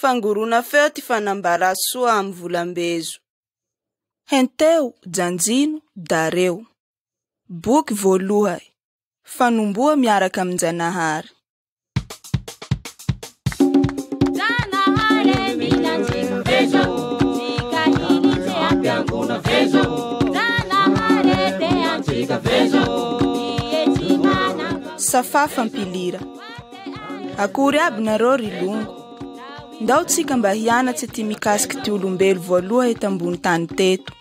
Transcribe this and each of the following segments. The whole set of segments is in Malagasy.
fangorona feo ty fanambara soa amy volambezo. Henteo janjino dareo. Boky voalohany. Fanomboa miaraka amin-Janahary. Safafa mpilira. Akory aby nareo ry longo. Ndao tsika mba hianatsy ty mikasiky ty olombelo voaloha eto ambony tany teto.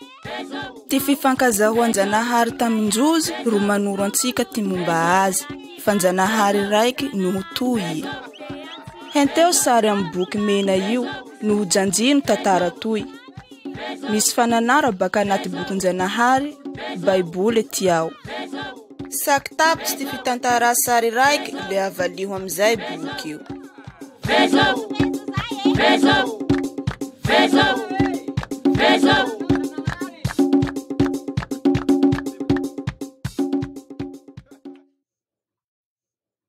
Ty fifankazahoan-Janahary tamin-jozy ro manoro antsika ty momba azy, fa Janahary raiky noho toy. Henteo sary amy boky mena io noho janjino tatara toy. Misy fananara baka anaty bokin-Janahary, Baiboly ty ao. Sakitapitsy ty fitantara sary raiky le avaliho amizay boky io.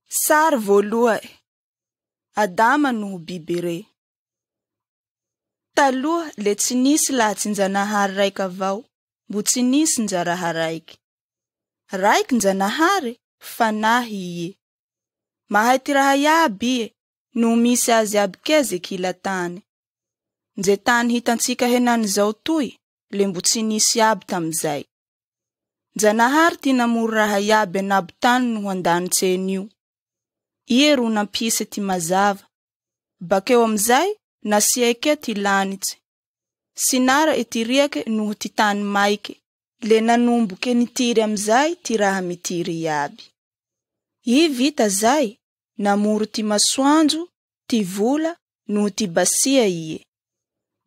Sary voalohany. Adama noho Bibire. Taloha le tsy nisy lahatsin-Janahary raiky avao, mbo tsy nisy njaraha raiky. Raiky Janahary, fanahy iye. Mahay ty raha iaby iye, no misy azy aby keze kila tany. Nje tany hitantsika henany zao toy, le mbo tsy nisy aby tamizay. Janahary ty namory raha iaby anabo tany no andanitseny io. Iye ro nampisy ty mazava. Bakeo amizay, nasiake ty lanitsy. Sinara itiriake noho ty tany maike. Le nanomboke nitiry amizay ty raha mitiry iaby. I vita zay, namory ty masoandro, ty vola, noho ty basia iye.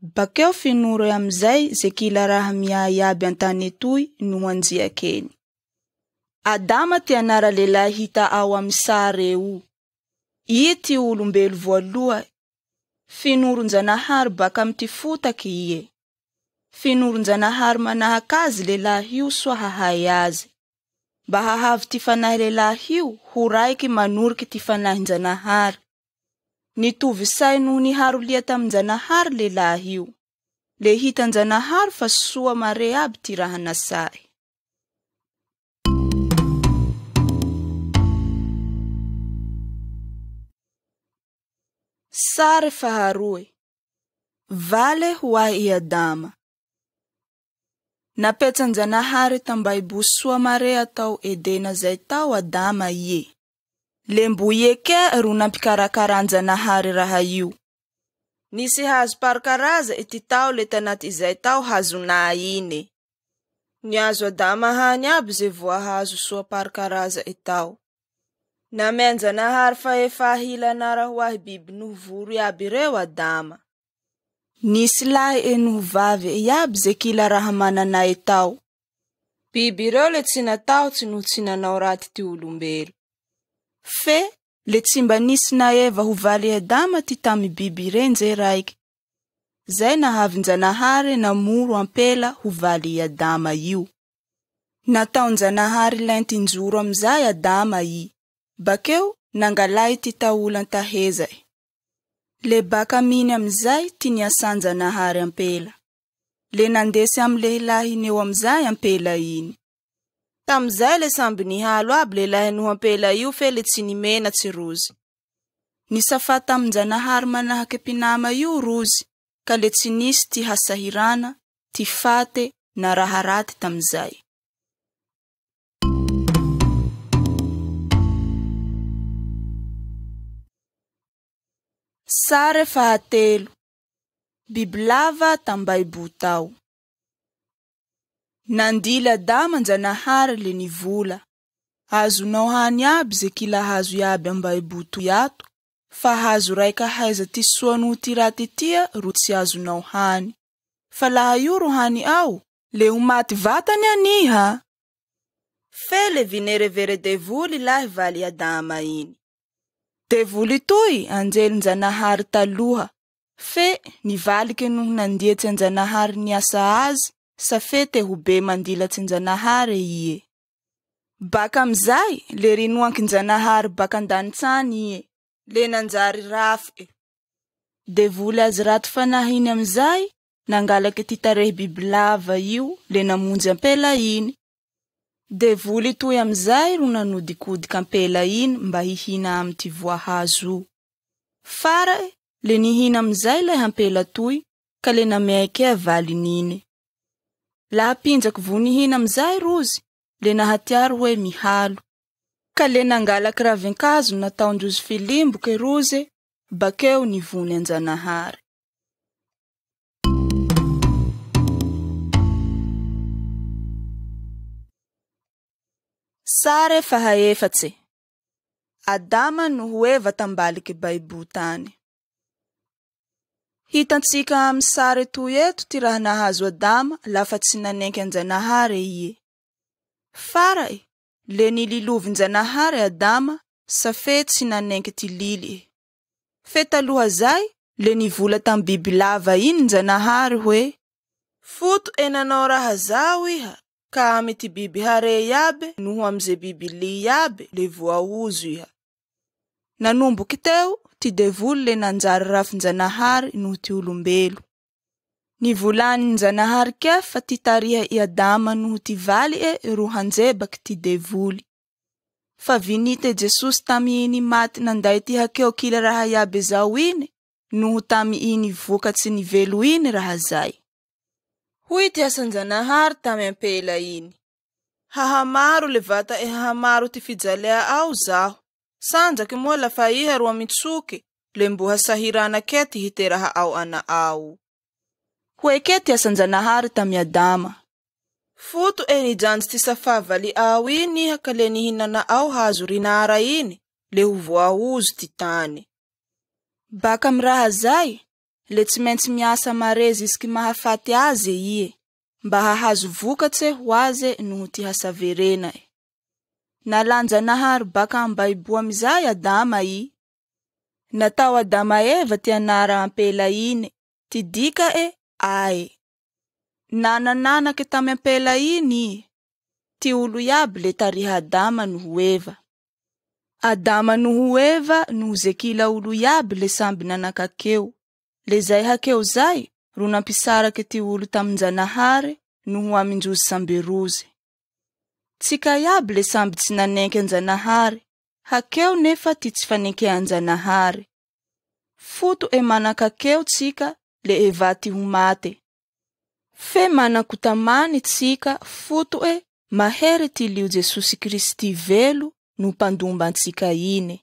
Bakeo finoro amizay ze kila raha miaiaby antany etoy no anjiakeny. Adama ty anara lehilahy hita ao amy sary eo. Iye ty olombelo voaloha. Finoron-Janahary baka amy ty fotaky iye. Finoron-Janahary manahaka azy lehilahy io soa hahay azy. Mba hahavy ty fanahy lehilahy io ho raiky manoriky ty fanahin-Janahary. Nitovy say noho niharo lia tamin-Janahary lehilahy io. Le hitan-Janahary fa soa mare aby ty raha nasay. Sary faharoe. Vale ho ahy Adama. Napetsan-Janahary tambaibo soa mare atao edena zay tao Adama iye. Lembo ieke ro nampikarakarahan-Janahary raha io. Nisy hazo parkaraza ity tao le tanaty izay tao hazona ine. Niazo Adama hany aby ze voahazo soa parkaraza itao. Namenjanahary fa efa hila nara ho ahy biby noho voro iaby reo Adama. Nisy lahy noho vavy iaby ze kila raha manana itao. Biby reo le tsy natao tsy noho tsy nanao raty ty olombelo. Fe, le tsy mba nisy na Eva ho valy Adama ty tamy biby renje raiky. Zay nahavin-Janahary namoro ampela ho valy Adama io. Nataon-Janahary laintin-joro amizay Adama i. Bakeo, nangalay ty taolan-tahezay. Le baka miny amizay ty niasan-Janahary ampela. Le nandesy am lehilahy neo amizay ampela iny. Tamizay le samby nihalo aby lehilahy noho ampela io fe le tsy nimena tsy rozy. Nisafata amin-Janahary manahake pinama io rozy, ka le tsy nisy ty hasahirana, ty fate na raha raty tamizay. Sare fahatelo. Bibilava tambaibo tao. Nandila Adama Janahary le nivola. Azonao hany aby ze kila hazo iaby ambaibo yato, fa hazo raika haiza ty soa noho ty raty tia ro tsy azonao hany. Fa laha io ro hany ao, le umaty vatany aniha. Fe le vinerevere devoly lahy valy Adama iny. Devoly toy anjelin-Janahary taloha, fe nivalike noho nandietsy an-Janahary niasa azy, sa fete ho be mandilatsy-Janahary iye. Baka amizay, le rinoankin-Janahary baka andanitsany iye, le nanjary rafy. Devoly azy raty fanahiny amizay, nangalaky ty tarehy biby lava io le namonjy ampela iny. Devoly toy amizay ro nanodikodiky ampela iny mba hihina amy ty voahazo. Fara le nihina amizay le ampela toy ka le nameake avalininy. Laha pinjaky vo nihina amizay rozy, le nahatiaro hoe mihalo. Ka le nangalaky raven-kazo nataondrozy filimboky rozy, bakeo nivony an-Janahary. Sare fahaefatse. Adama no Eva tambaliky baibotany. Hitansika amy sare toy eto ty raha nahazo Adama lafa tsy nanenky an-Janahary iye. Fara le nililovin-Janahary Adama sa fe tsy nanenky ty lily. Fe taloha zay le nivola tam biby lava iny Janahary hoe, foto enanao raha zao iha ka amy ty biby hare yabe noho amze biby li yabe le voauzo iha. Nanomboky teo ty devoly le nanjary rafin-Janahary noho ty olombelo. Nivolanin-Janahary kefa ty tariha i Adama noho ty valy ro hanjebaky ty devoly. Fa vinite Jesosy tami iny maty nanday ty hakeo kila raha yabe zao iny, noho tami iny vokatsy ni velo iny raha zay. Huy ty asan-Janahary tami ampela iny. Hahamaro le vata hahamaro ty fijalea ao zaho. Sanjaky moa lafa iha roa mitsuke, le mboha sahirana kety hiteraha ao ana ao. Hoe kety asan-Janahary tami Adama. Futo nijanjy ty safavali ao iny iha ka le nihinana ao hazo rinara iny, le ho voauzo ty tany. Baka mraha zay, le tsy maintsy miasa mare zisky mahafaty aze iye, mba hahazo vokatse ho aze noho ty hasaverena. Nalan-Janahary baka ambaibo amizay Adama i. Natao Adama Eva ty anara ampela ine, ty dika ae. Nananaky tami ampela iny, ty olo yaby le tariha Adama noho Eva. Adama noho Eva noho ze kila olo yaby le samby nanakakeo. Le zay hakeo zay ro nampisaraky ty olo tamin-Janahary noho amindrozy samby rozy. Tsika yaby le samby tsy nanenky an-Janahary, hakeo nefa ty tsy fanenky an-Janahary. Futo manakakeo tsika le evaty ho mate. Fe manakutamani tsika futo mahery ty liu Jesosy Kristy velo no pandumba tsika ine.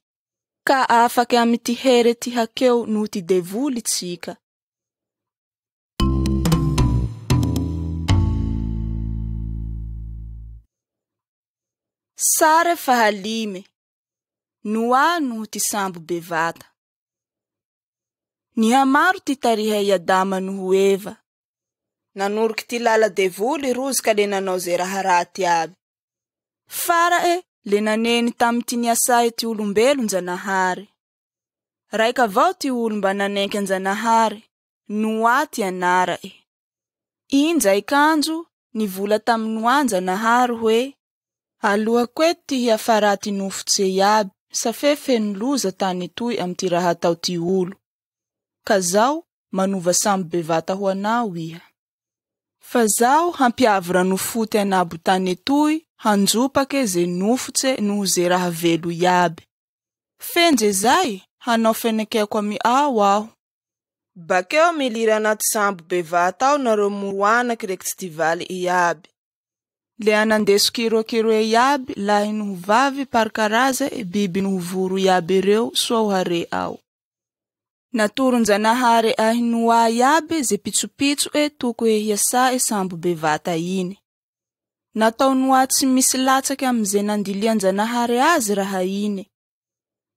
Ka afaky amy ty here ty hakeo no ty devoly tsika. Sare fahalime. Noa no ty sambo bevata. Nihamaro ty tariha i Adama noho Eva. Nanuriky ty lala devoly rozy ka le nanao ze raha raty aby. Fara le naneny tamy ty niasay ty olombelo an-Janahary. Raika avao ty olo mba nanenky an-Janahary, Noa ty anara Injay kanjo nivola tamy Noa an-Janahary hoe, alohako eto ty hiafaraty nofotse iaby, sa feno loza tany toy amy ty raha tao ty olo. Ka zao manova samby bevata ho anao iha. Fa zao hampiavra nofoty anabo tany toy, hanjopake ze nofotse noho ze raha velo iaby. Fenje zay, hanao fenekeko ami aho. Bakeo milira anaty sambo bevata ao nareo moroanaky reky tsy tivaly iaby. Le anandeso kiro iaby lahy noho vavy parkaraza biby noho voro iaby reo soa ho hare ao. Naturon-Janahary Noa iaby ze pitsopitso toko hiasa sambo bevata iny. Natao Noa tsy misy latsaky amze nandilian-Janahary azy raha iny.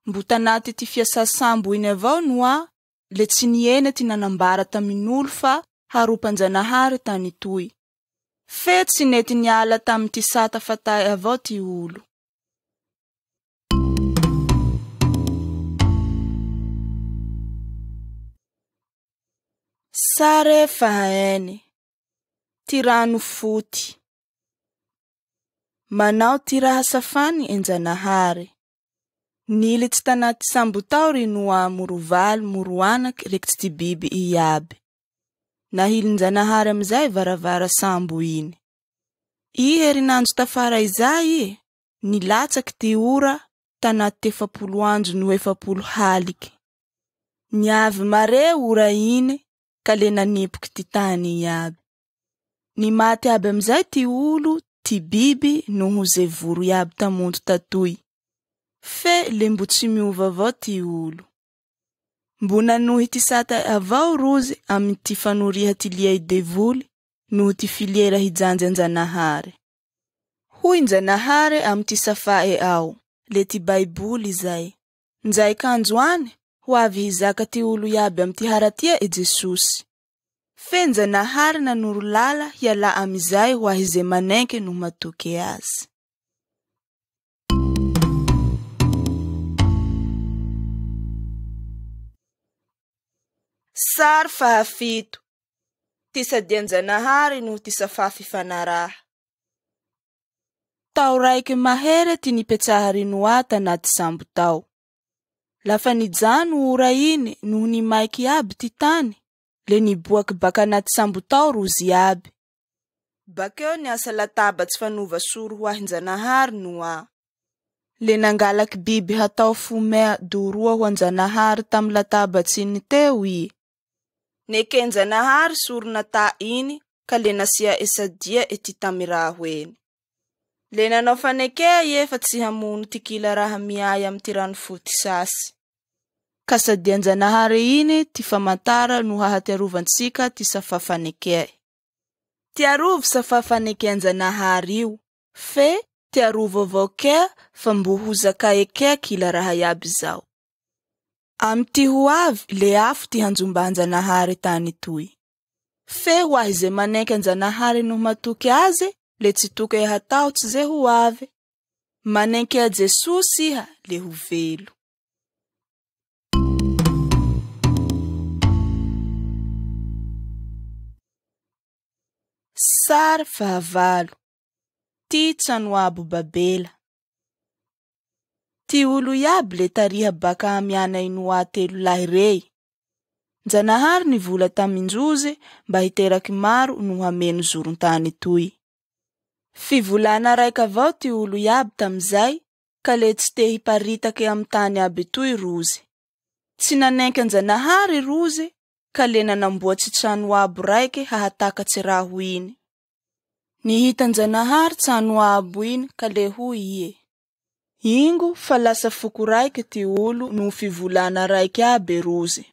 Mbutanaty ty fiasa sambo iny avao Noa, le tsy niene ty nanambara tamin'olo fa haropan-Janahary tany toy. Fe tsy nety niala tamy ty sata fatay avao ty olo. Sare fahaene. Ty rano foty. Manao ty raha safany an-Janahary. Nily tsy tanaty sambo tao ry noa morovaly, moroanaky, reky tsy biby iaby. Nahilin-Janahary amizay varavara sambo iny. Herinandro tafara izay nilatsaky ty ora tanaty 70 andro no 70 haliky. Niavy mare ora iny ka le nanipoky ty tany iaby. Ni maty aby amizay ty olo, ty biby noho ze voro iaby tamonto tatoy. Fe le mbo tsy miova avao ty olo. Mbo nanohy ty sata avao rozy amy ty fanoriha ty lia devoly noho ty filiera hijanjy an-Janahary. Hoy Janahary amy ty Safae ao, le ty Baiboly zay. Nzay kanjoany ho avy hizaka ty olo iaby amy ty haratia Jesosy. Fe Janahary nanoro lala hiala amizay ho ahy ze manenke no matoky azy. Sary fahafito. Ty sadian-Janahary no ty Safa fifanaraha. Tao raiky mahere ty nipetsahary Noa tanaty sambo tao. Lafa nijano ora iny noho ni maiky aby ty tany, le niboaky baka anaty sambo tao rozy aby. Bakeo niasa latabatsy fanova soro ho ahin-Janahary Noa. Le nangalaky biby hatao fomea doroa ho an-Janahary tam latabatsy iny teo i. Neken-Janahary soro nata iny ka le nasia esadia ety tamiraho eny. Le nanao faneke fa tsy hamono ty kila raha miay amy ty rano foty sasy. Kasadian-Janahary iny ty famantara no hahatiarovantsika ty Safa faneke. Ty arov Safa fanekean-Janahary io, fe ty arov avao kea fa mbo ho zakaekea kila raha iaby zao. Am ty ho avy le afo ty hanjomban-Janahary tany toy. Fe ho ahy ze manenke an-Janahary no matoky azy, le tsy toke hatao tsy ze ho avy. Manenke a Jesosy iha le ho velo. Sary fahavalo. Ty Tsanoabo Babela. Ty olo iaby le tariha baka amiana Noa 3 lahy rey. Janahary nivola tamindrozy mba hiteraky maro no hameno zoron-tany toy. Fivolana raika avao ty olo iaby tamizay ka le tsy te hiparitake amy tany aby toy rozy. Tsy nanenky an-Janahary rozy ka le nanamboatsy Tsanoabo raiky hahatakatsy raho iny. Nihitan-Janahary Tsanoabo iny ka le hoy ie. Ingo fa lasa foko raiky ty olo no fivolana raiky aby rozy.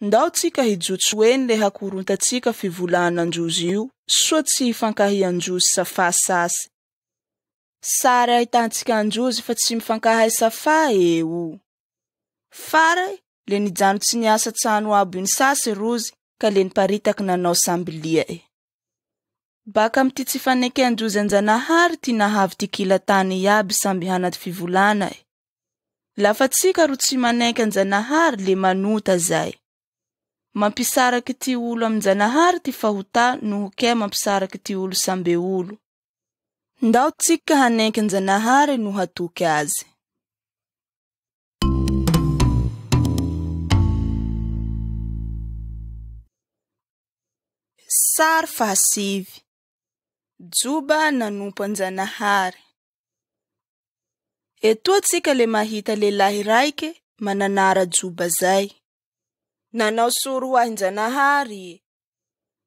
Ndao tsika hijotsoeny le hakorontatsika fivolanandrozy io, soa tsy hifankahy androzy Safa sasy. Sary ahitantsika androzy fa tsy mifankahay Safa eo. Faray le nijano tsy niasa Tsanoabo iny sasy rozy ka le niparitaky nanao sambilia e. Baka amy ty tsy faneke androzy an-Janahary ty nahavy ty kila tany iaby samby hanaty fivolana e. Lafa tsika ro tsy manenky an-Janahary le manota zay. Mampisaraky ty olo am-Janahary ty fahota noho ke mampisaraky ty olo sambe olo. Ndao tsika hanenky an-Janahary no hatoky azy. Sary fahasivy. Juba nanompo an-Janahary. Eto tsika le mahita lelahy raike mananara Juba zay. Nanao soro ho ahin-Janahary.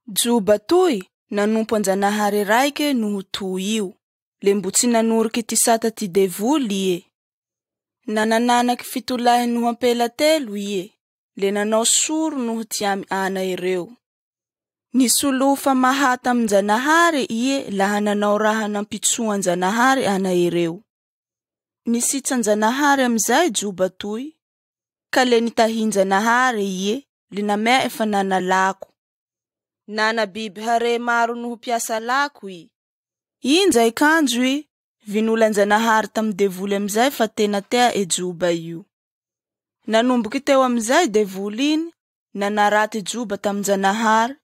Juba toy nanompo an-Janahary raike noho toy io. Le mbo tsy nanoriky ty sata ty devoly ie. Nanananaky 7 lahy noho ampela 3 ie. Le nanao soro noho ty amy ana ireo. Nisolofa mahata am-Janahary ie laha nanao raha nampitsoa an-Janahary ana ireo. Nisitsan-Janahary amizay Juba toy. Ka le nitahin-Janahary ie le namea efa nana lako. Nana biby hare maro noho piasa lako i. Injay kanjo i vinulan-Janahary tam devoly amizay fa tena tea e Juba io. Nanomboky teo amizay devoly iny nanaraty Juba tam Janahary.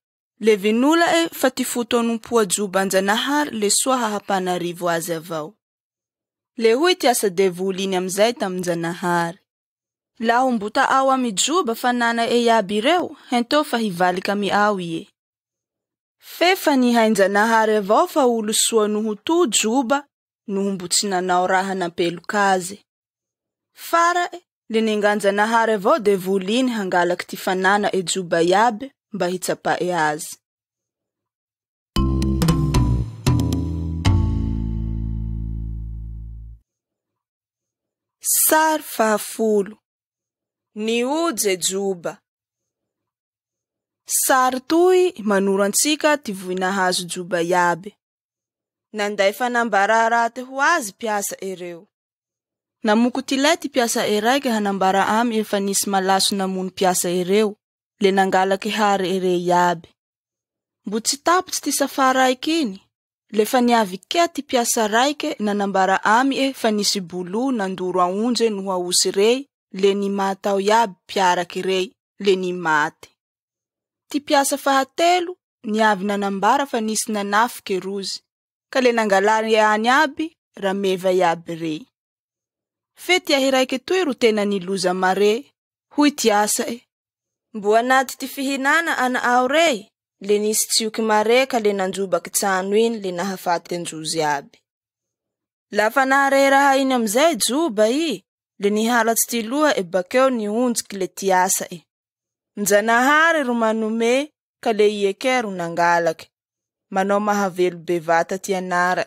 Le vinula e fa ty fotoanompoa Juba an-Janahary le soa hahapanarivo azy avao. Le hui tiasa devoly iny amizay tamin-Janahary. Laha humbota ao amy Juba fanana iaby ireo, hento fa hivaliky amy ao ie. Fe fa nihain-Janahary avao fa olo soa noho to Juba noho mbo tsy nanao raha nampelokazy. Fara le ningan-Janahary avao devoly iny hangalaky ty fanana Juba iaby mba hitsapay azy. Sary 10. Niuje Juba. Sary toy manorantsika ty voinahazo Juba iaby. Nanday fanambara raty ho azy piasa ereo. Namoko tilay ty piasa eraiky hanambara amy efa nisy malaso namono piasa ereo, le nangalaky hary ere iaby. Mbo tsy tapotsy ty safa raiky iny, le fa niavy kea ty piasa raike nanambara amy fa nisy bulu nandoro aonje noho ausy rey, le ni matao iaby piaraky rey, le ni maty. Ty piasa fahatelo, niavy nanambara fa nisy nanafike rozy, ka le nangalary any aby, rameva iaby rey. Fe ty ahiraike toy ro tena niloza mare, huy tiasa Mbo anaty ty fihinana ana ao rey, le nisy tsioky mare ka le nanjobak tsano iny le nahafaty anjozy aby. Lafa nahare raha iny amizay Juba le nihalatsy ty loha bakeo nionjiky le tiasa Njanahary ro manome ka le ieke ro nangalaky, manao mahavelo bevata ty anara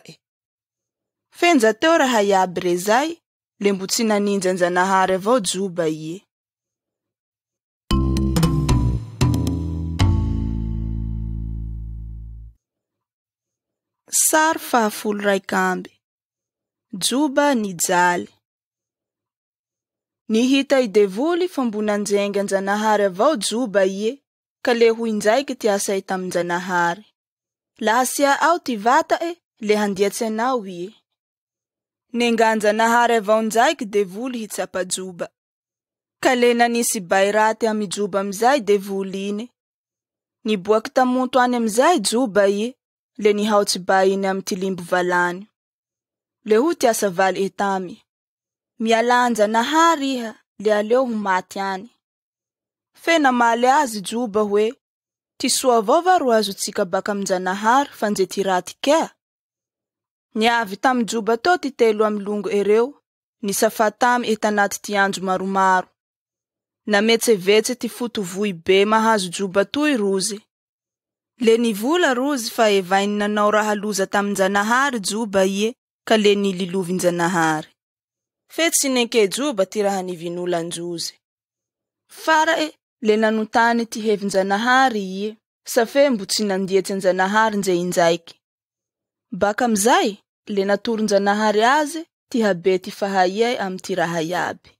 Fenja teo raha iaby rezay, le mbo tsy naninja Njanahary avao Juba Sary 11. Juba nijaly. Nihita i devoly fa mbo nanjenga Njanahary avao Juba ka le huinjaiky ty asay tam Njanahary. Laha sia ao ty vata le handiatsy anao Nenga Njanahary avao njaiky devoly hitsapa Juba. Ka le nanisy bairaty amy Juba amizay devoly ine. Niboaky tamonto any amizay Juba le nihaotsy bay iny amy ty limbo valany. Le hu tiasa valy etamy. Miala Njanahary iha, le aleo hu maty any. Fe namaly azy Juba hoe, ty soa vova ro azo tsika baka amy Njanahary fa nje ty raty kea. Niavy tam Juba to ty telo amy longo ereo, nisafatamy etanaty ty andro maromaro. Nametsevetse ty futu vui be mahazo Juba toy rozy. Le nivola rozy fa evainy nanao raha loza tam Njanahary Juba ka le nililovy Njanahary. Fe tsy nenke Juba ty raha nivinulan-jozy. Fara le nanotany ty hevy Njanahary sa fe mbo tsy nandiatsy Njanahary nje injaiky. Baka amizay, le natoro Njanahary azy ty habe ty fahaiay amy ty raha iaby.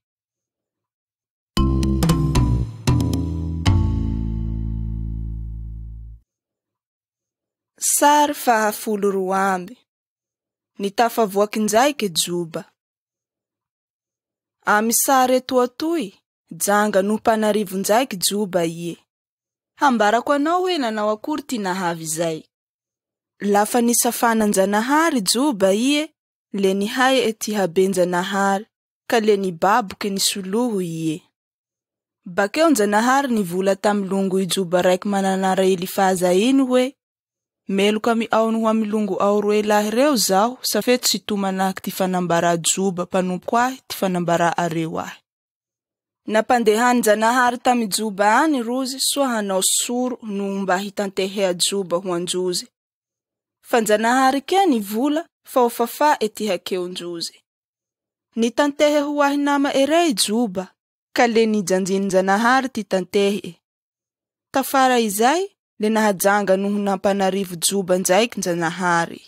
Sary 12. Nitafavoaky njaiky Juba. Amy sary etoatoy, janga no panarivo njaiky Juba Hambarako anao hoe nanao akory ty nahavy zay. Lafa nisafana Njanahary Juba le nihay ty habe Njanahary, ka le nibaboky nisoloho Bakeo Njanahary nivola tam longo Juba raiky mananara Elifaza iny hoe, meloka mi ao noho amy longo ao roe lahy reo zaho, sa fe tsy tomanaky ty fanambara Juba panompo ahy ty fanambara areo ahy. Napandehany Njanahary tamy Juba any rozy soa hanao soro no mba hitantehea Juba ho anjozy. Fa Njanahary kea nivola fa ofafa ty hakeo njozy. Nitantehe ho ahy nama erei Juba, ka le nijanjiny Njanahary ty tantehe. Tafara izay, le nahajanga noho nampanarivo Juba njaiky Njanahary.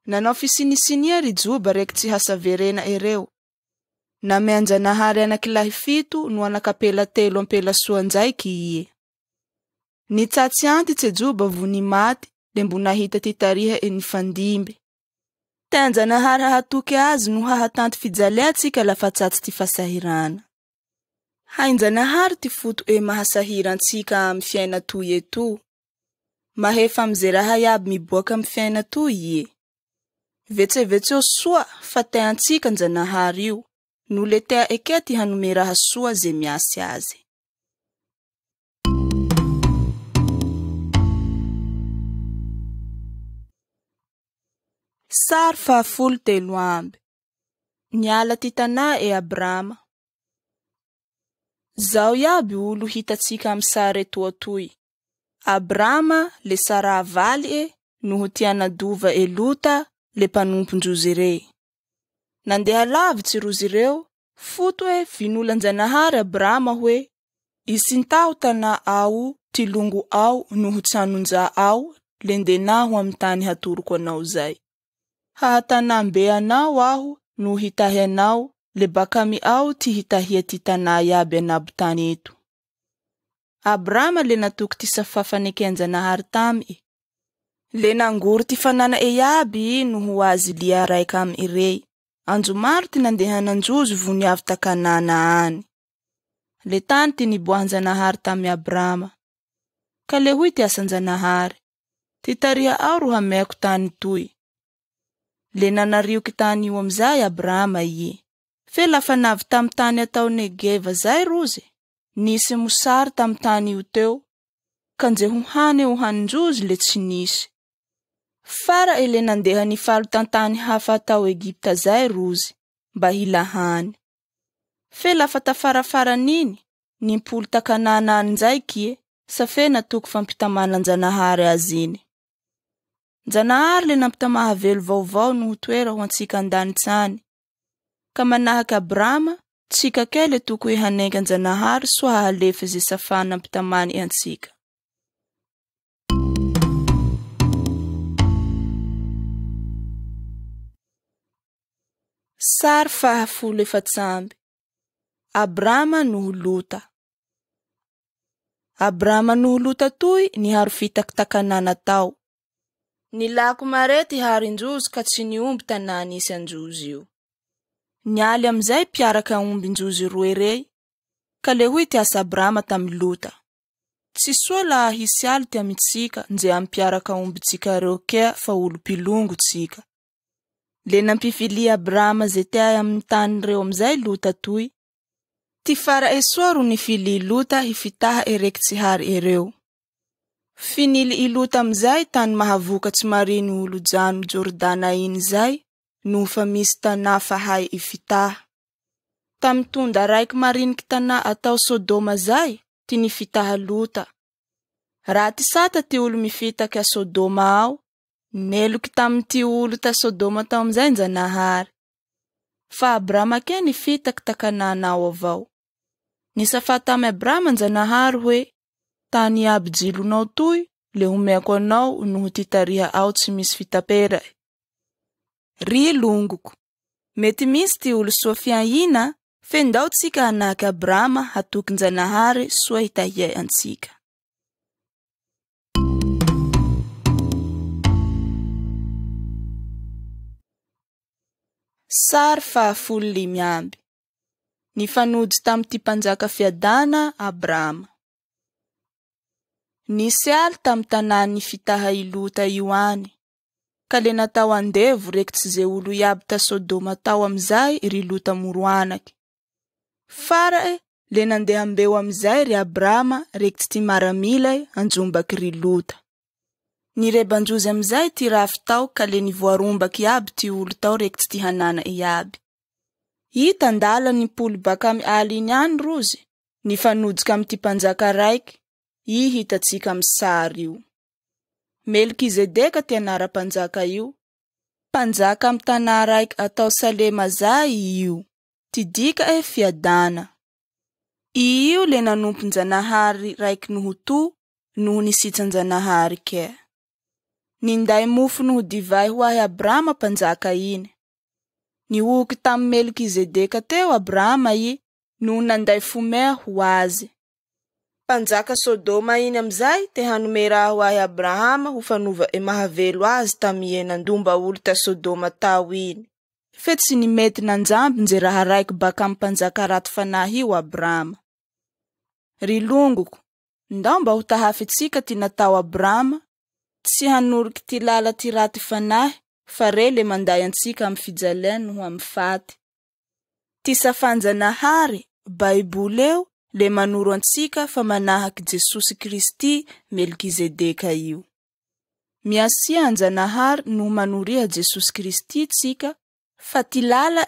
Nanao fisinisiniary Juba reky tsy hasaverena ereo. Namea Njanahary anakilahy 7 no anakapela 3 ampela soa njaiky Nitsatsy antitsy Juba vo ni maty, le mbo nahita ty tariha nifandimby. Ty Njanahary hahatoky azy no hahatanty fijaliatsika lafa tsatsy ty fasahirana. Hay Njanahary ty foto mahasahirantsika amy fiaina toy eto. Mahefa amze raha iaby miboaka amy fiaina toy Vetsevetseo soa fa teantsika Njanahary io, no le tea eke ty hanome raha soa ze miasy azy. Sary 13 Niala ty tanà Abrama. Zao iaby olo hitatsika am sary etoatoy. Abrama le Sara valy noho tianadova Lota le mpanompon-drozy rey. Nandeha lavitsy rozy reo, foto vinulan-Janahary Abrama hoe isintao tanà ao ty longo ao noho tsanonja ao le ndenaho am tany hatoroko anao zay. Hahatanambe anao aho no hitahi anao le bakami ao ty hitahia ty tanà iaby anabo tany eto. Abrama le natoky ty safafaneke an-Janahary tamy. Le nangory ty fanana iaby noho azy lia raika am irey. Anjo maro ty nandehananjozy vony avy ta Kanana any. Le tany ty niboahan-Janahary tamy Abrama. Ka le huy ty asan-Janahary. Ty taria ao ro hameko tany toy. Le nanarioky tany io amizay Abrama ie. Fe lafa navy tam tany atao Negeva zay rozy. Nisy mosary tam tany io teo. Kanjeho hane o haninjozy le tsy nisy. Fara ele nandeha nifalo tantany hafa atao Egipta zay rozy, mba hila hany. Fe lafa tafarafara niny, nimpolo ta Kanana an'izay kie, sa fe natoky fampitamanan Janahary aziny. Janahary le nampitamaha velo vaovao noho toera ho antsika andanitsany. Ka manahaky Abrama, tsika kele toko ihanengan Janahary soa hahalefa ze safana nampitamany antsika. Sary 14 Abrama noho Lota. Abrama noho Lota toy niharo fitaktakanana tao. Nilako mare ty harin-jozy ka tsy niomby tanà nisy an-jozy io. Nialy amizay piaraka ombin-jozy roe rey, ka le huy ty asa Abrama tamy Lota. Tsy soa la hisy aly ty amitsika nje ampiaraka ombitsika reo kea fa olo pilongo tsika. Le nampifili Abrama ze tea amin'ny tany reo amizay Lota toy. Ty fara soa ro nifili Lota hifitaha ereky tsy hary ereo. Finili Lota amizay tany mahavokatsy mariny olo jano Jordana iny zay, no fa misy tanà fahay ifitaha. Tam tunda raiky mariniky tanà atao Sodoma zay, ty nifitaha Lota. Raty sata ty olo mifitaky a Sodoma ao, neloky tam ty olo ta Sodoma tao amizay Njanahary. Fa Abrama ke nifitaky ta Kanana ao avao. Nisafa tamy Abrama Njanahary hoe, tany aby jilonao toy, le homeko anao noho ty tariha ao tsy misy fitapera. Ry longoko, mety misy ty olo soa fiahina, fe ndao tsika anaky Abrama hatoky Njanahary soa hitahia antsika. Sary 15 Nifanody tam ty mpanjaka fiadana Abrama. Nisy aly tam tanà nifitaha Lota io any. Ka le natao andevo rekitsy ze olo iaby ta Sodoma tao amizay ry Lota moroanaky. Fara le nandeha ambeo amizay ry Abrama rekitsy ty maramila anjombaky ry Lota. Nirebanjozy amizay ty rafy tao ka le nivoarombaky iaby ty olo tao rekitsy ty hanana iaby. Hita ndala nipolo bakamy aliny any rozy, nifanodika am ty mpanjaka raiky, I hitatsika am sary io. Melkizedeka ty anara-panjaka io. Panjaka am tanà raiky atao Salema zay io. Ty dika fiadana. Io le nanompo Njanahary raiky noho to, noho nisitsa Njanahary kea. Ninday mofo noho divay ho ahy Abrama panjaka iny. Niuky tam Melkizedeka teo Abrama I, noho nanday fomea ho azy. Panjaka Sodoma iny amizay te hanumera ho ahy Abrahama ho fanova mahavelo azy tamie nandumba olo ta Sodoma tao iny. Fe tsy nimety nanjamby nje raha raiky baka am panjaka raty fanahy io Abrama. Ry longoko, ndao mba ho tahafitsika ty natao Abrama, tsy hanoriky ty lala ty raty fanahy fa re le manday antsika amin'ny fijaliana ho amin'ny faty. Ty safanjanahary Baibuleo le manoro antsika fa manahaky Jesosy Kristy Melkizedeka io. Miasia anjanahary no manoria Jesosy Kristy tsika fa ty lala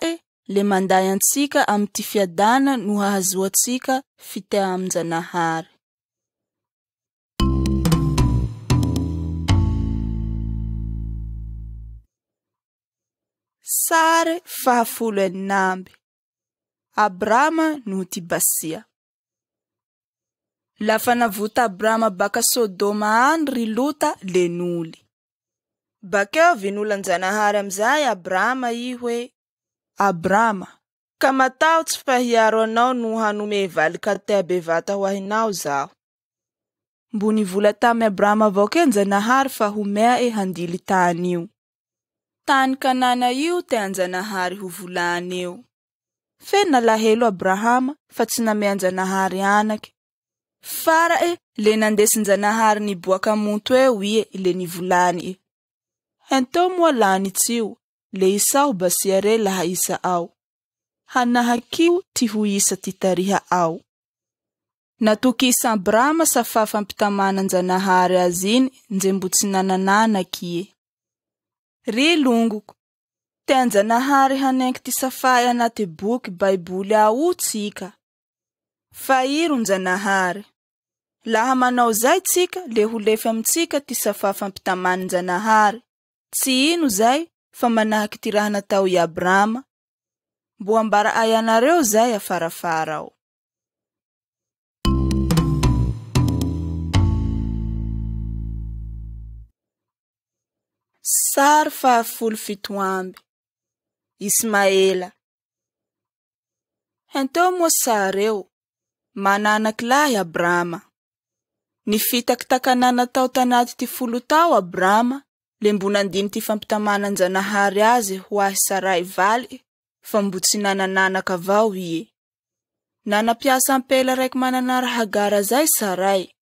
le manday antsika amin'ny ty fiadana no hahazoatsika fitea aminjanahary. Sare fahafolo eninamby. Abrama no ty Basia. Lafa navota Abrama baka Sodoma any ry Lota le noly. Bakeo vinulanjanahary amizay Abrama i hoe, Abrama, ka matao tsy fahiaro anao no hanome valy katea bevata ho ahinao zaho. Mboni vola tamy Abrama avao kenjanahary fa homea handily tany io. Tany Kanana io te anjanahary ho volany eo. Fe nalahelo Abrahama fa tsy nameanjanahary anaky. Fara le nandesinjanahary ni boaka muntu le ni volany Hento moa lani tsiu le Isau Basia laha isa au. Hanahakiu ti huisa titariha au. Natukisa Abrama sa fafampitamana njanahary azini nzembutsinananana kie. Ri lunguku. Te anjanahary hanenk ti safaya na te buki Baibuli au tsika. Fairu njanahary. Laha manao zay tsika le hulefa mtsika ti safafampitamana njanahary. Tsi inu zay fa manahaky ti raha natao i Abrama. Buambara ayanareo zay afarafarao. Sar fahafolo fito amby. Ismaela. Hento moa sareo mananaky lahy Abrama. Nifitaky takanana tao tanaty ty 10 tao Abrama le mbunandiny ty fampitamana njanahary azy ho ahy Sarai valy fa mbutsi nananaka avao ie. Nanapiasa ampela raiky mananara Hagara zay Sarai.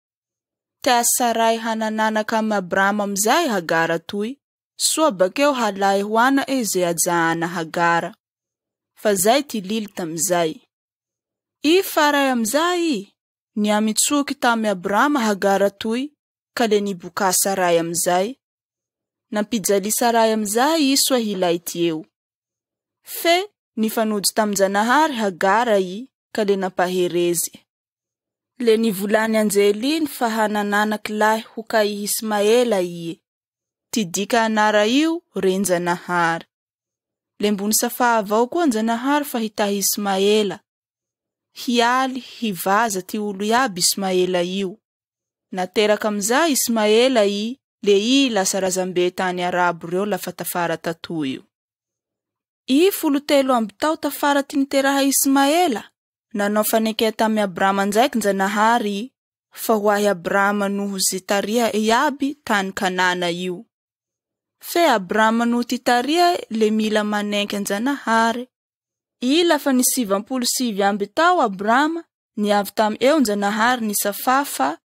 Tea Sarai hanananaka amy Abrama amizay Hagara toy. Soa bakeo halay hoana ze ajaana Hagara. Fa zay ty lily tamizay. I faray amizay ni amitsuki tamy Abrama Hagara toy ka le nibuka Sarai amizay. Nampijali Sarai amizay i soa hilay tieu. Fe nifanody tamjanahary Hagara i ka le napaherezi. Le nivulani anjelin fa hanananak lahy hukai Ismaela i. Tidika anara io renjanahary. Le mbuni safa avao koa njanahary fa hitahi Ismaela. Hiali hivaza ti ulu yabi Ismaela io. Nateraka amizay Ismaela i le i lasa razambe tany Arabu reo lafa tafara tatuyo. I 13 amby tao tafara tiniteraha Ismaela. Nanao fanekea tamy Abrama ndraiky njanahary fa hoahy Abrama nuhu zitaria yabi tany Kanana io. Fe Abrama nuhu titaria le mila manenke njanahary. I lafa ni 77 amby tao Abrama ni avy tam eo njanahary ni safafa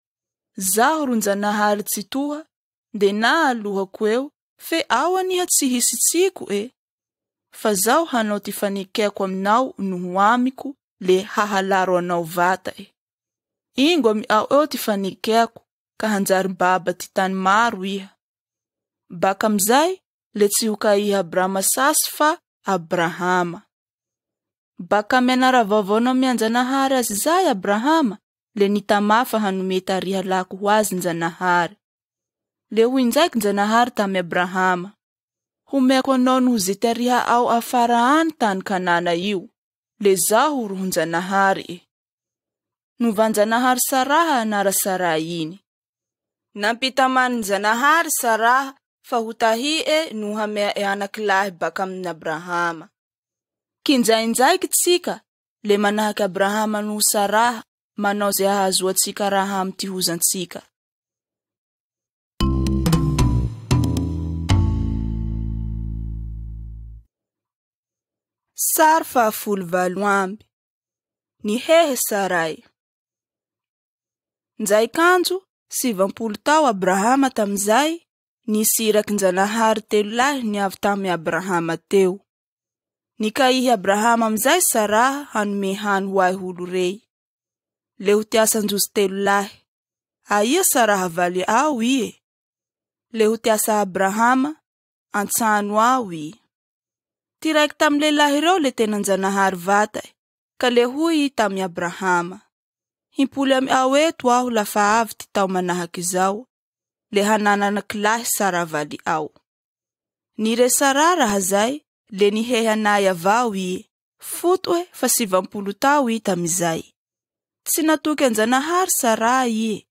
zaho ro njanahary tsituha de na alohako eo fe awa niha tsy hisy tsiko fa zaho hanao ty fanekeko aminao nuhu amiko le hahalaro anao vata Ingo ami au eo ty fanekeko ka hanjary baba ty tany maro iha. Baka amizay le tsy hukai Abrama sasy fa Abrahama. Baka menara vavona mianjanahary azy zay Abrahama le nitamafa hanome tariha lako ho azy njanahary. Le huinjaiky njanahary tamy Abrahama. Humeko anao nuhu zitariha au afaraan tany Kanana io. Le zaho ro njanahary Nuvanjanahary Saraha anara Saraini. Nampitamany njanahary Saraha fa hutahi nuhamea anak lahy baka amin'ny Abrahama. Kinjainjaiky tsika le manahaky Abrahama nuhu Saraha manao ze ahazoatsika raha amy ty hozantsika. Sar fahafolo valo amby. Nihehe Sarai. Nzay kanjo 70 tao Abrahama tamizay Nisy irakin-janahary 3 lahy niavy tamy Abrahama teo. Nikaihy Abrahama amizay Saraha hanome hany ho ahy olo rey. Le ho tiasan-jozy 3 lahy. Aia Saraha valy ao ie. Le ho tiasa Abrahama antsano ao ie. Ty raiky tamy lehilahy reo le tenan-janahary vata ka le huy tamy Abrahama. Himpoly amy ao eto aho lafa avy ty tao manahaky izao. Le hanananak lahy Sara valy ao. Nire Sara raha zay, le nihehy anay avao ie. Foto fa 70 tao i tamizay. Tsy natoky an-janahary Sara ie.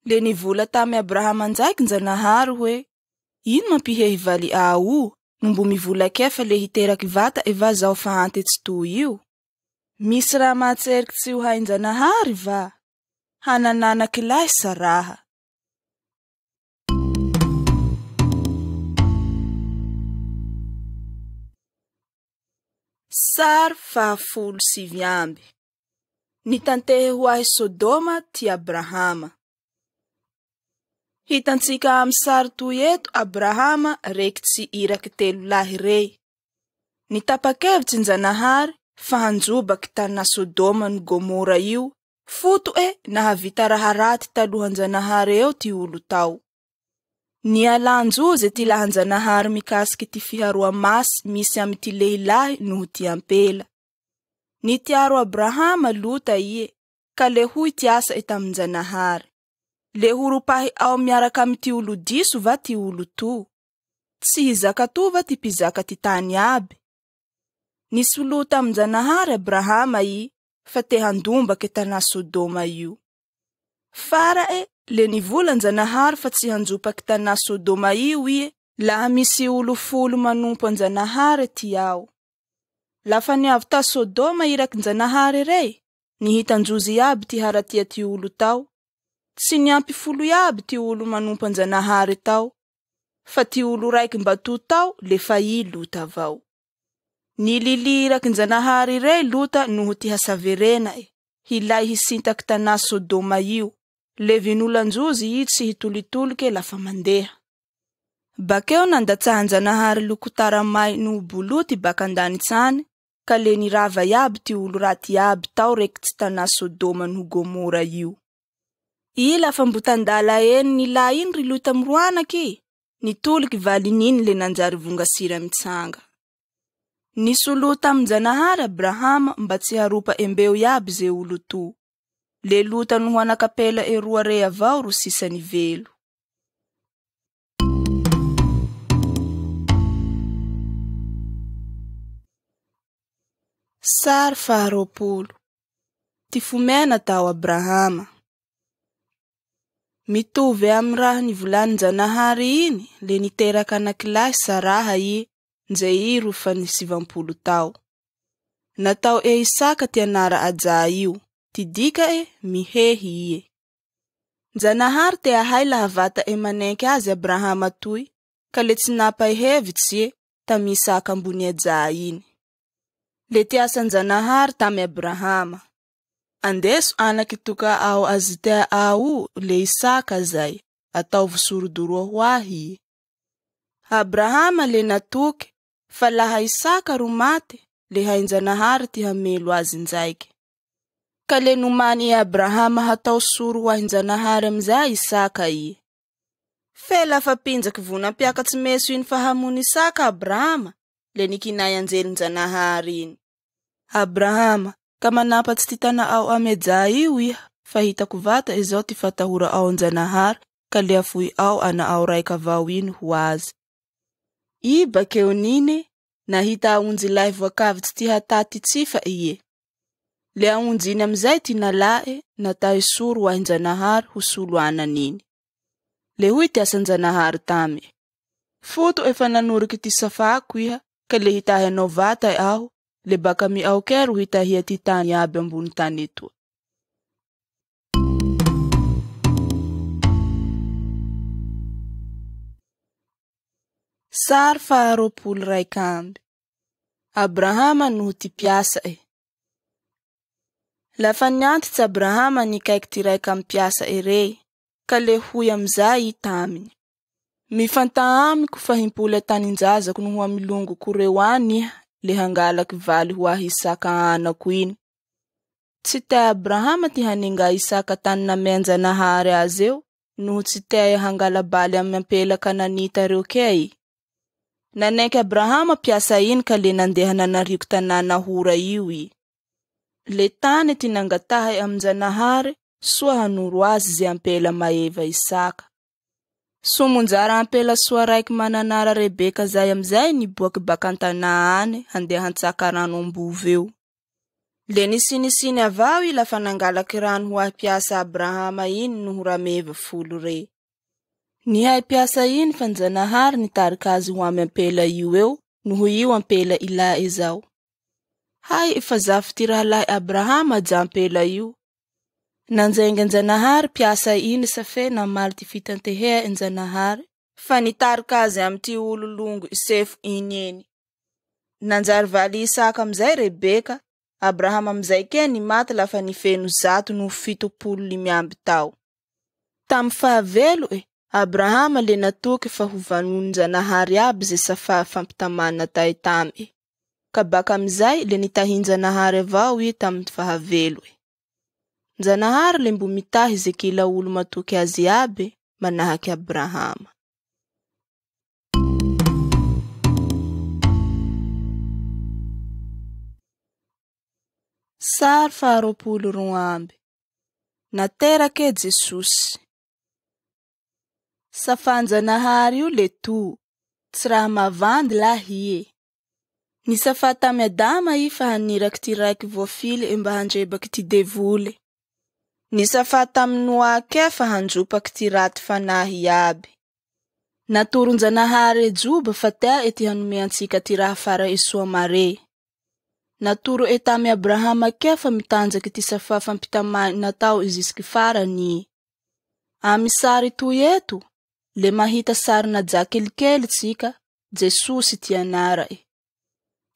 Le nivola tamy Abrahama anjaiky n-janahary hoe, ino mampihehy valy ao? Nombo mivola kefa le hiteraky vata eva zao fahantitsy toy io. Misy raha mahatseriky tsy ho hain-janahary va? Hanananaky lahy Saraha. Sary 17. Nitantehy ho ahy Sodoma ty Abrahama. Hitantsika amy sary toy eto Abrahama reky tsy iraky 3 lahy rey. Nitapakevitsy n-janahary fa hanjobaky tana Sodoma ny Gomora io. Foto nahavita raha raty talohan-janahary eo ty olo tao. Nialan-jozy ty lahan-janahary mikasiky ty fiharoa masy misy amy ty lehilahy noho ty ampela. Nitiaro Abrahama lota ie, ka le huy tiasa etamin-janahary. Le hurupahy ao miaraka amy ty olo diso va ty olo to. Tsy hizaka to va ty pizaka ty tany aby. Nisulota amy-janahary Abrahama i, fa te handumbaky tana Sodoma io. Fara le nivolan-janahary fa tsy hanjopaky tana Sodoma io ie, laha misy olo 10 manompo an-janahary ty ao. Lafa niavy ta Sodoma irakin-janahary rey, nihitan-jozy aby ty haratia ty olo tao. Tsy niampy 10 aby ty olo manompo an-janahary tao, fa ty olo raiky mbatu tao le fa i luta avao. Nilili irakin-janahary rey luta noho ty hasaverena hilay hisintaky tana Sodoma io. Le vinulan-jozy i tsy hitolitolike lafa mandeha. Bakeo nandatsahan-janahary lokotaramay no buluty bakandanitsany, ka le nirava yaby ty olo raty yaby tao reky tsy tana Sodoma no Gomora io. I lafa mbutandala nila iny ry luta mroanaky, nitoliky valininy le nanjary vongasira mitsanga. Nisuluta amy-janahary Abrahama mba tsy haropa embeo yaby ze olo to. Le luta no anakapela roa rey avao ro sisa ni velo. Sary 20. Ty fomena tao Abrahama. Mitovy amy raha nivolanin-janahary iny, le niteraka anakilahy Saraha i, nzay i ro fa ni 70 tao. Natao Isaka ty anara aja io. Ty dika mihehy ie. Janahary te ahay laha vata manenky azy Abrahama toy, ka le tsy napaihevitsy tamy Isaka ambony aja iny. Le tiasan-janahary tamy Abrahama. Andeso anaky toka ao azy tea ao le Isaka zay, ataovy sorodoroa ho ahy. Abrahama le natoky, fa laha Isaka ro maty, le hain-janahary ty hamelo azy nzaiky. Ka le numani Abrahama hatao suru ho ahin-janahary amizay Isaka i. Fe lafa pinjaky vonam-piakatsy meso iny fahamony Isaka Abrahama, le nikinay anjelin-janahary iny. Abrahama, ka manapatsy ty tana ao ameja io iha, fa hitako vata izao ty fatahura ao an-janahary, ka le afuy ao ana ao raika avao iny ho azy. I bakeo nine, nahita aonjy lahy voakavitsy ty hatati tsifa iye. Le aonjy iny amizay ty nalae, natay suru ho ahin-janahary ho sulu ananiny. Le huy ty asan-janahary tame. Foto efa nanuriky ty safako iha, ka le hitahy anao vata aho, le baka mi ao kero hitahia ty tany aby ambony tany eto. Sary 21. Abrahama noho ty piasa Lafa niantitsy Abrahama nikaiky ty raika amy piasa rey, ka le huy amizay i taminy. Mifanta amiko fa himpole taninjazako no hoa milongo koreo any iha le hangalaky valy ho ahy Isaka anako iny. Tsy tea Abrahama ty haninga Isaka tany namenjanahary azy eo noho tsy tea hangalabaly amy ampela Kananita reo kea. Nanaiky Abrahama piasa iny ka le nandeha nanariako tanàna hora io i. Le tany ty nangatahay amjanahary soa hanoro azy ze ampela maeva Isaka. Sumunjara ampela soa raiky mananara Rebeka zay amzay niboaky baka an-tanà any handeha hantsaka rano ambovy eo. Le nisinisiny avao i lafa nangalaky rano ho ahy piasa Abrahama iny noho rameva 10 re. Nihay piasa iny fa njanahary nitarika azy ho amy ampela io eo noho io ampela Ilae zao. Hay efa zafy ty rahalahy Abrahama ja ampela io. Nanjenga njanahary piasa iny safe namaly ty fitantehea njanahary fa nitarika azy amy ty ololongo Isefo iny eny. Nanjary valy Isaka amzay Rebeka, Abrahama amzay ke ni maty lafa nifeno 170 tao. Tam fahavelo Abrahama le natoky fa ho vanony njanahary aby ze safa fampitamana tay tamy. Ka baka amzay le nitahinjanahary avao i tam fahavelo. Njanahary le mbo mitahy ze kila olo matoky azy aby manahaky Abrahama. Sary faharoapolo roa amby. Naterake Jesosy. Safanjanahary io le to, tsy raha mavandy lahie. Ni safa tamy Adama i fa haniraky ty raiky voafily mba handrebaky ty devoly. Ni safa tamy Noa ke fa handropaky ty raty fanahy aby. Naturon-janahary juba fa tea ety hanomeantsika ty raha fara esoa mare. Naturo etamy Abrahama ke fa mitanjaky ty safa fampitamany natao izisiky farany. Amy sary toy eto, le mahita sarina ja kelikely tsika, Jesosy ty anara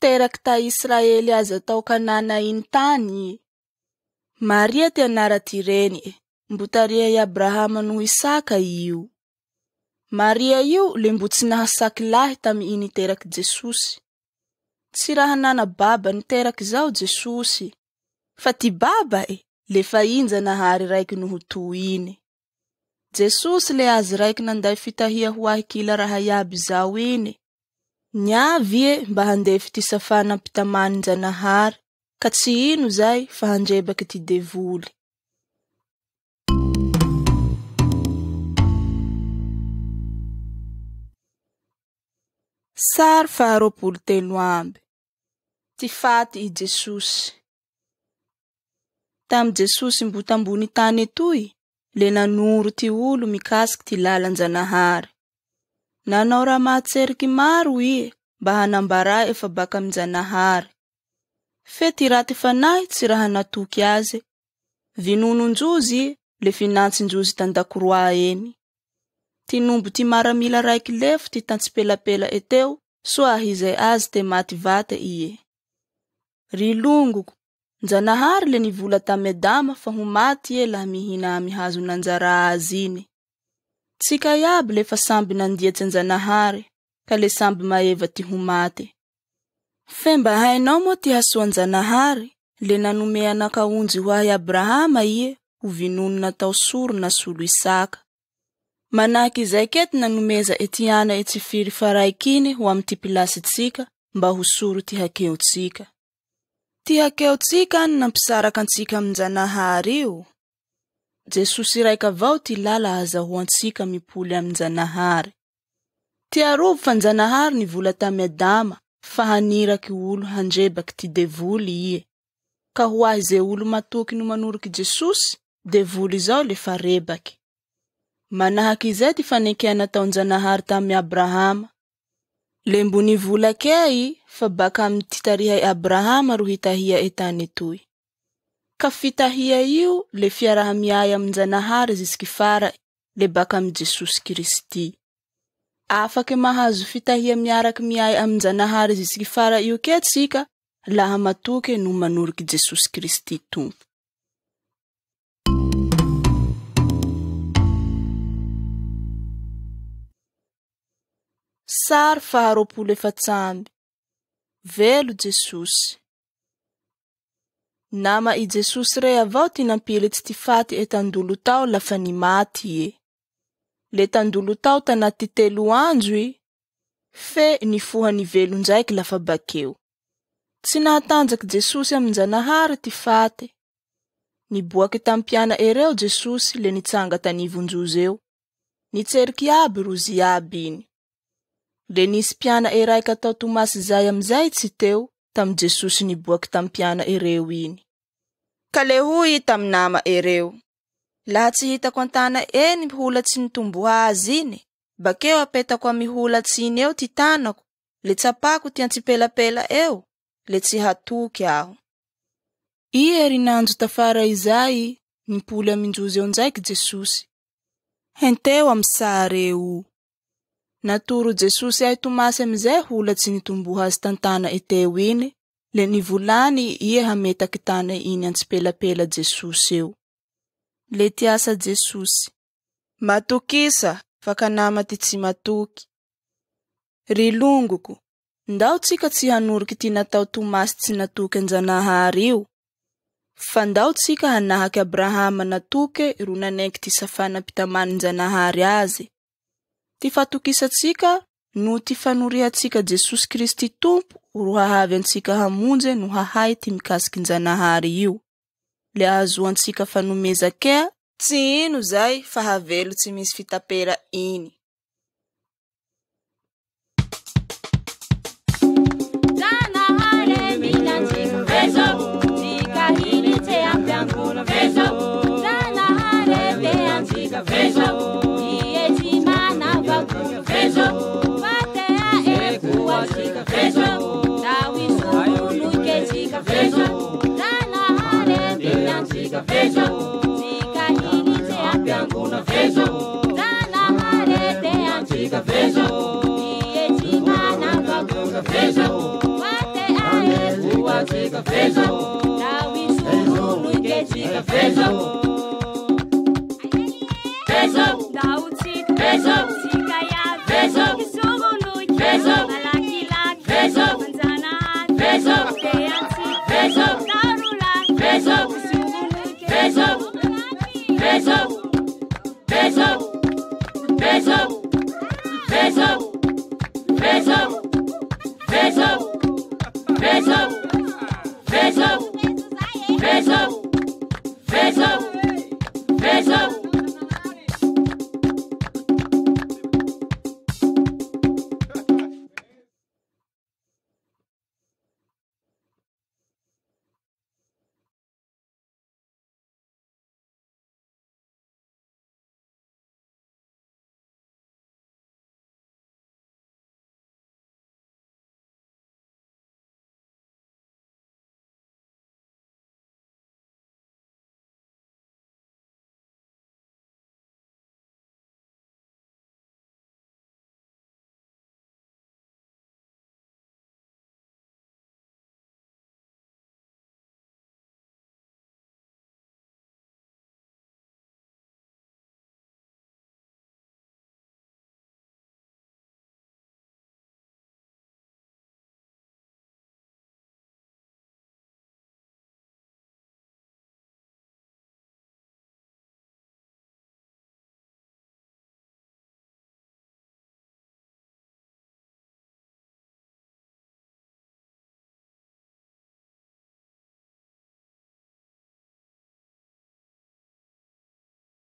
Teraky ta Israely aza atao Kanana iny tany. Maria ty anara ty reny mbutaria i Abrahama no Isaka io. Maria io le mbo tsy nahasaky lahy tamy iny teraky Jesosy. Tsy raha nana baba niteraky zao Jesosy. Fa ty baba le fa injanahary raiky noho to iny. Jesosy le azy raiky nanday fitahia ho ahy kila raha iaby zao iny. Niavy mba handefy ty safana ampitamany njanahary, ka tsy ino zay fa handrebaky ty devoly. Sary faharoapolo telo amby. Ty faty i Jesosy. Tam Jesosy mbo tambony tany etoy, le nanoro ty olo mikasiky ty lalan-janahary. Nanao raha mahatseriky maro i mba hanambara efa baka amjanahary. Fe ty raty fanahy tsy raha natoky azy. Vinononjozy le finantsinjozy tandakoroa eny. Ty nombo ty maramila raiky lefo ty tantsipelapela eteo, soa ahizay azy te maty vata iye. Rilongoko, njanahary le nivola tamy Adama fa ho maty laha mihina amy hazo nanjara azy iny. Tsika iaby le fa samby nandiatsy njanahary, ka le samby maeva ty ho maty. Femba hainao mo ty hasoa njanahary, le nanome anakaonjy ho ahy Abrahama iye, ho vinono natao soro na solo Isaka. Manahaky izay kety nanomeza etiana etsifiry faraikiny ho amy ty pilasy tsika, mba ho soro ty hakeo tsika. Ty hakeo tsika nampisaraka antsika amjanahary io. Jesosy raika avao ty lala azahoantsika mipoly amjanahary. Ty arovo fa njanahary nivola tamy Adama, fa haniraky olo handrebaky ty devoly iye. Ka ho ahy ze olo matoky no manoriky Jesosy, devoly zao le fa rebaky. Manahaky izay ty fanekeana tao njanahary tamy Abrahama. Le mbo nivola kei fa baka amy ty tarihay Abrahama ro hitahia etany etoy. Ka fitahia io le fiaraha miay amy njanahary zisiky fara le baka amy Jesosy Kristy. Afaky mahazo fitahia miaraky miay amy njanahary zisiky fara io ke tsika laha matoke no manoriky Jesosy Kristy tompo. Sary faharoapolo efatsamby. Velo Jesosy. Nama I Jesosy re avao ty nampilitsy ty faty etandolo tao lafa ni maty ie. Le tandolo tao tanaty 3 andro I, fe nifoha ni velo ndraiky lafa bakeo. Tsy nahatanjaky Jesosy aminjanahary ty faty. Niboaky tampiana ereo Jesosy le nitsanga tanivonjozy eo. Nitseriky aby rozy aby iny. Le nisy piana eraiky atao Tomasy zay amizay tsy teo tam Jesosy niboaky tampiana ereo iny. Ka le hoy tam nama ereo. Laha tsy hitako antana miholatsy nitomboha azy iny, bakeo apetako amiholatsy iny eo ty tanako, le tsapako ty antsipelapela eo, le tsy hatoky aho. I erinandro tafara izay nimpoly aminjozy eo ndraiky Jesosy. Henteo am sary eo. Natoro Jesosy ay Tomasy amizay holatsy nitomboha azy tantana eteo iny, le nivolany ie hametaky tana iny antsipelapela Jesosy eo. Le tiasa Jesosy. Matokisa, fakanama ty tsy matoky. Ry longoko, ndao tsika tsy hanoriky ty natao Tomasy tsy natoky anjanahary io. Fa ndao tsika hanahaky Abrahama natoke ro nanenky ty safana pitamany njanahary azy. Ty fatokisatsika no ty fanorihatsika Jesosy Kristy Tompo ro hahavy antsika hamonje no hahay ty mikasiky njanahary io. Le azoantsika fanomezakea, tsy ino zay fa havelo tsy misy fitapera iny. Beso